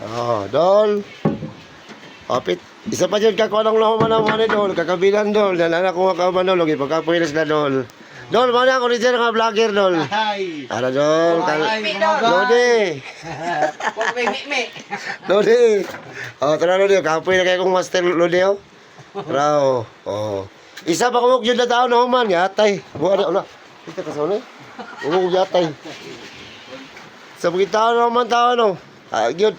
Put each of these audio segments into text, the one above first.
Oh, dol. Opit. Isa pa dyan kakuha ng lahuman ng mga dol. Kakabilan dol. Nalala ko nga kamanulog. Ipagkapuilis na dol. Dol, mana ako rin dyan nga vlogger dol. Ay. Ano dol? Lodi. Me. Lodi. Oh, tara Lodi. Kapoy na kayo kong master Lodi oh. Tara oh. Oh. Isa pa kumuk yun na tao na human. Yatay. Buka na. Ula. Ito ka sa una. Umuk yatay. Sa mga tao na human tao no. Yun.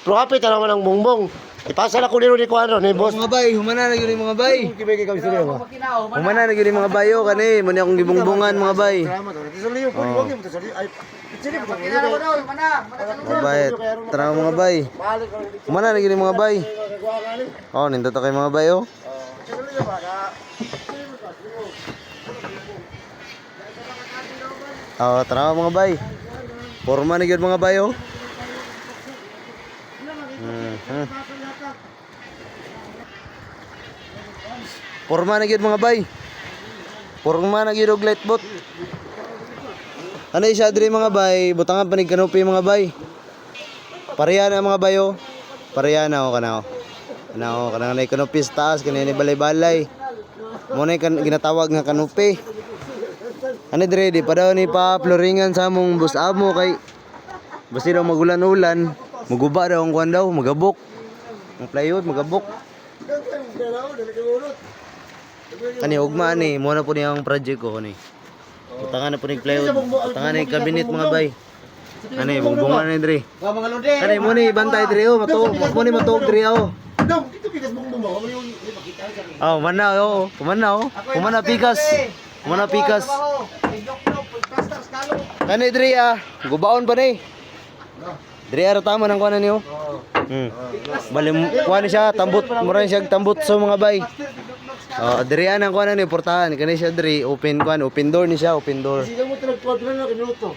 Pero kapit na naman ang bongbong. Ipasa na ko nilo ni Kuano ni boss. Mga bay, humana na gyud mga bay. Kibay kay kami sa Humana na gyud mga bayo kani, mo ni akong gibungbungan mga bay. Salamat. Tisuli ko, wag mo tisuli. Ay, pisili mo. Mga bay, tara mga bay. Humana na gyud mga bay. Oh, nindot kay mga bay oh. Oh, tara mga bay. Porma na gyud mga bay oh. Porma na gyud mga bay. Porma na gyud og light bot. Ano isa diri mga bay, butangan panig kanopi mga bay. Pareha na mga bayo. Pareha na o kana o. Ano kana na kanopi sa taas kanini balay-balay. Mo na ginatawag nga kanopi. Ano diri di pa daw ni pa floringan sa among bus amo kay basta daw magulan-ulan, maguba daw ang kuan daw, magabok. Ang plywood magabok. Ani ugma ni mo na po niyang project ko ni. Butangan na po ni plywood. Butangan ni cabinet mga bay. Ani bungbungan ni diri. Mga lode. Ani mo ni bantay diri oh, matuog mo ni matuog diri oh. Dom, dito pikas bongbong ba? Mo yung ipakita sa. Oh, mana oh. Kumana oh. Kumana pikas. Kumana pikas. Kani diri ah, gubaon pa ni. Diri ara tama nang kuan ni oh. Bali kuan ni siya tambot, mura siya tambot sa mga bay. Oh, diri anang kuan ni portahan kani siya diri open kuan, open door ni siya, open door. Sige mo trag kwadro na kinuto.